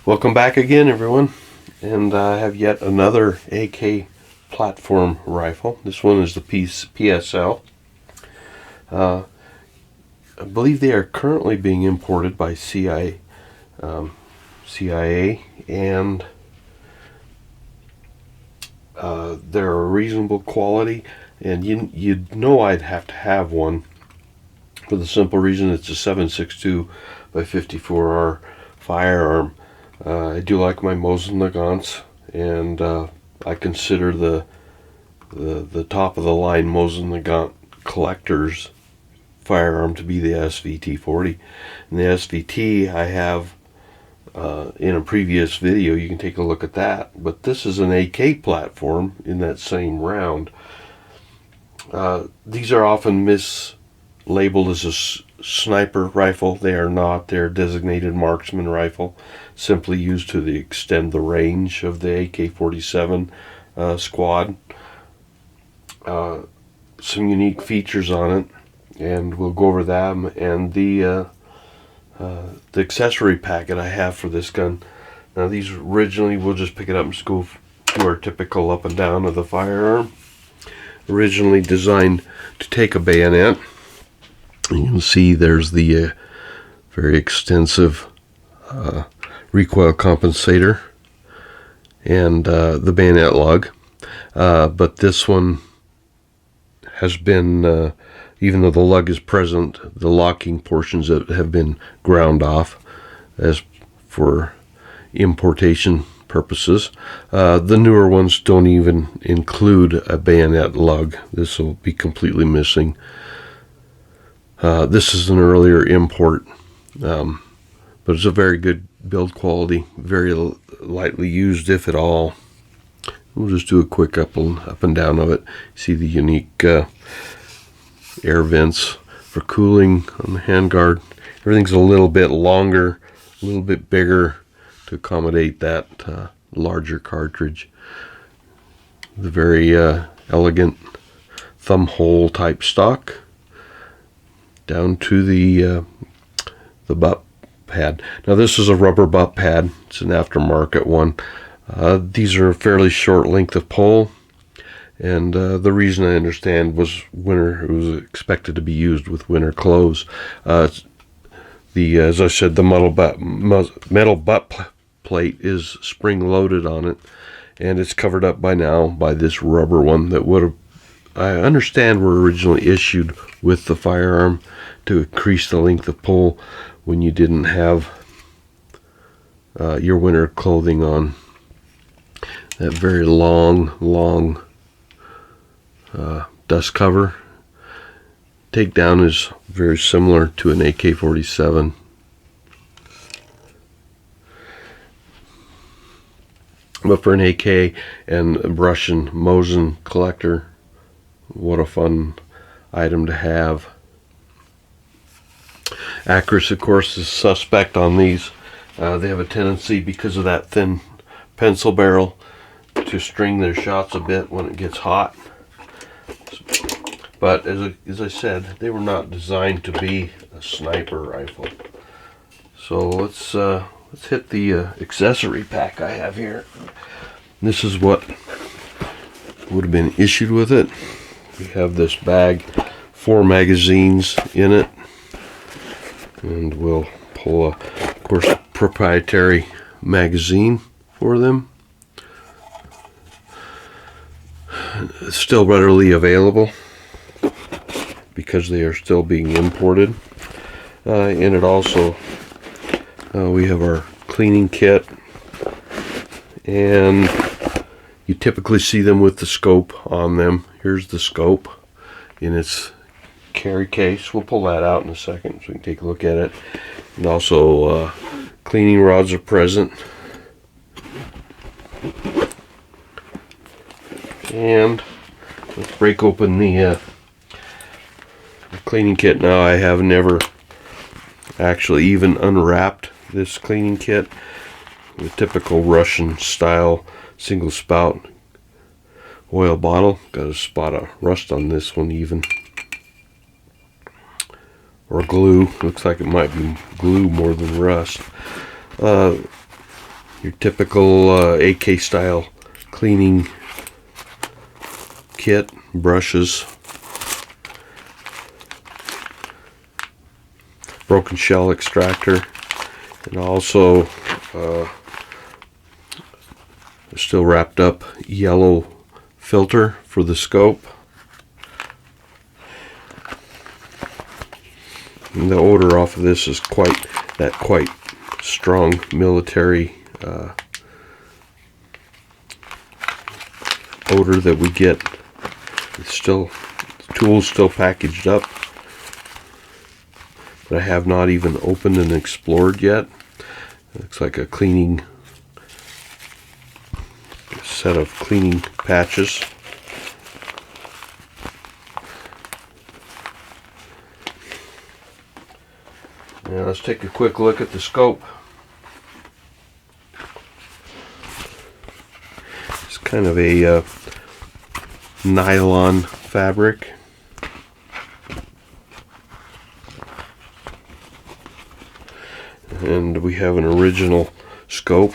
Welcome back again, everyone, and I have yet another AK platform rifle. This one is the PSL. I believe they are currently being imported by CIA, and they're a reasonable quality, and you'd know I'd have to have one for the simple reason it's a 7.62 by 54R firearm. I do like my Mosin Nagants, and I consider the top of the line Mosin Nagant collector's firearm to be the SVT-40. And the SVT I have in a previous video. You can take a look at that. But this is an AK platform in that same round. These are often mislabeled as a sniper rifle. They are not. They're a designated marksman rifle, simply used to extend the range of the AK-47 squad. Some unique features on it, and we'll go over them, and the accessory packet I have for this gun. Now these originally, we'll just pick it up and just go to our typical up and down of the firearm. Originally designed to take a bayonet. You can see there's the very extensive recoil compensator and the bayonet lug. But this one has been, even though the lug is present, the locking portions have been ground off as for importation purposes. The newer ones don't even include a bayonet lug. This will be completely missing. This is an earlier import, but it's a very good build quality, very lightly used, if at all. We'll just do a quick up and down of it. See the unique air vents for cooling on the handguard. Everything's a little bit longer, a little bit bigger to accommodate that larger cartridge. The very elegant thumb hole type stock, down to the butt pad. Now this is a rubber butt pad. It's an aftermarket one. These are a fairly short length of pole, and the reason I understand was it was expected to be used with winter clothes. As I said, the metal butt plate is spring loaded on it, and it's covered up by now by this rubber one that would have, I understand, were originally issued with the firearm to increase the length of pull when you didn't have your winter clothing on. That very long dust cover. Takedown is very similar to an AK-47. But for an AK and a Russian Mosin collector, what a fun item to have. Accuracy, of course, is suspect on these. They have a tendency, because of that thin pencil barrel, to string their shots a bit when it gets hot. But as I said, they were not designed to be a sniper rifle. So let's hit the accessory pack I have here. This is what would have been issued with it. We have this bag, 4 magazines in it, and we'll pull of course, a proprietary magazine for them. It's still readily available because they are still being imported. And it also, we have our cleaning kit, and you typically see them with the scope on them. Here's the scope in its carry case. We'll pull that out in a second so we can take a look at it. And also cleaning rods are present. And let's break open the cleaning kit now. I have never actually even unwrapped this cleaning kit. The typical Russian style single spout oil bottle. Got a spot of rust on this one even. Or glue. Looks like it might be glue more than rust. Your typical AK style cleaning kit, brushes, broken shell extractor, and also still wrapped up yellow filter for the scope. And the odor off of this is quite strong military odor that we get. It's still, the tool's still packaged up, but I have not even opened and explored yet. It looks like a set of cleaning patches. Now let's take a quick look at the scope. It's kind of a nylon fabric. And we have an original scope.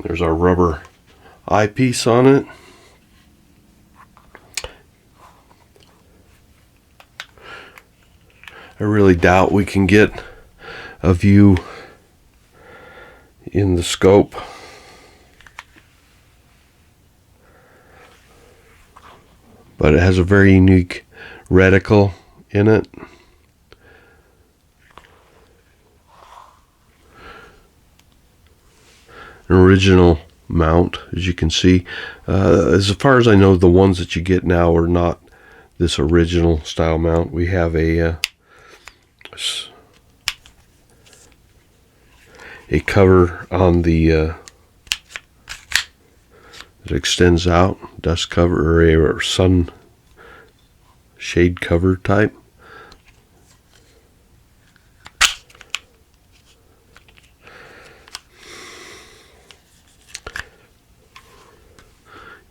There's our rubber eyepiece on it. I really doubt we can get a view in the scope. But it has a very unique reticle in it. An original mount, as you can see. As far as I know, the ones that you get now are not this original style mount. We have a cover on the that extends out, dust cover or sun shade cover type.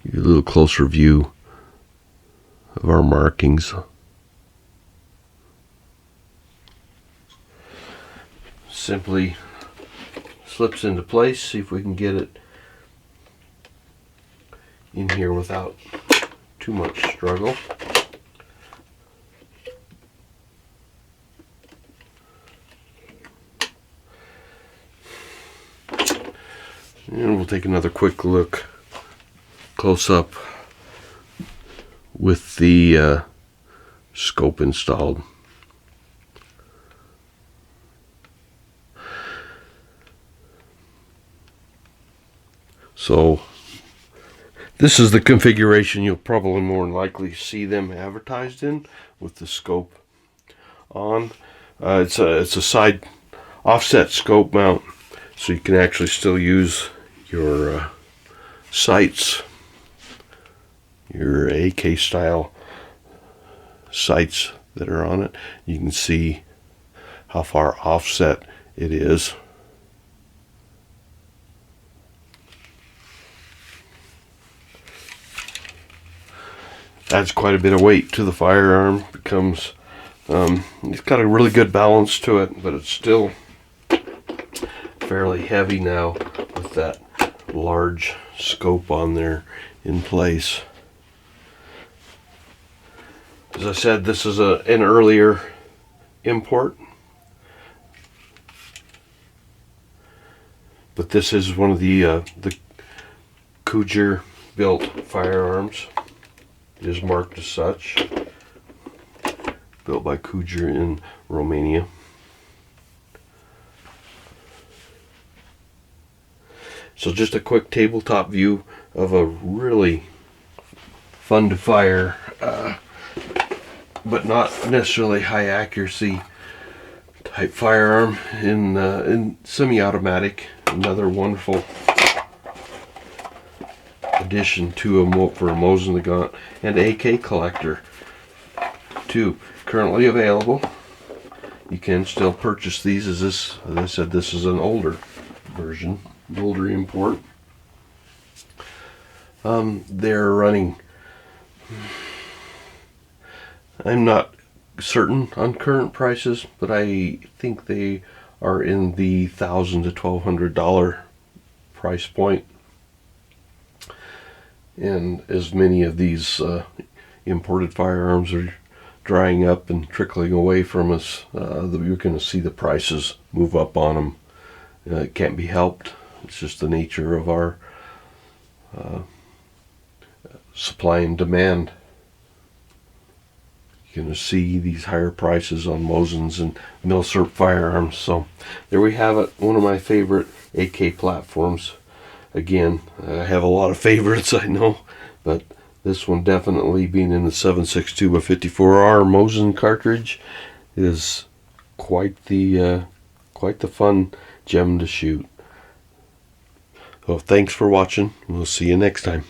Give you a little closer view of our markings. Simply slips into place. See if we can get it in here without too much struggle. And we'll take another quick look close up with the scope installed. So this is the configuration you'll probably more than likely see them advertised in, with the scope on. It's a side offset scope mount, so you can actually still use your sights, your AK style sights that are on it. You can see how far offset it is. Adds quite a bit of weight to the firearm. Becomes it's got a really good balance to it, but it's still fairly heavy now with that large scope on there in place. As I said, this is an earlier import, but this is one of the Cugir built firearms. It is marked as such. Built by Cugir in Romania. So just a quick tabletop view of a really fun to fire, but not necessarily high accuracy type firearm in semi-automatic. Another wonderful addition to for a Mosin Nagant and AK collector too. Currently available you can still purchase these. As I said, this is an older version, older import. They're running, I'm not certain on current prices, but I think they are in the $1,000 to $1,200 price point. And as many of these imported firearms are drying up and trickling away from us, you're going to see the prices move up on them. It can't be helped. It's just the nature of our supply and demand. You're going to see these higher prices on Mosins and Milsurp firearms. So there we have it. One of my favorite AK platforms. Again, I have a lot of favorites, I know, but this one definitely, being in the 7.62 by 54R Mosin cartridge, is quite the fun gem to shoot. So thanks for watching. We'll see you next time.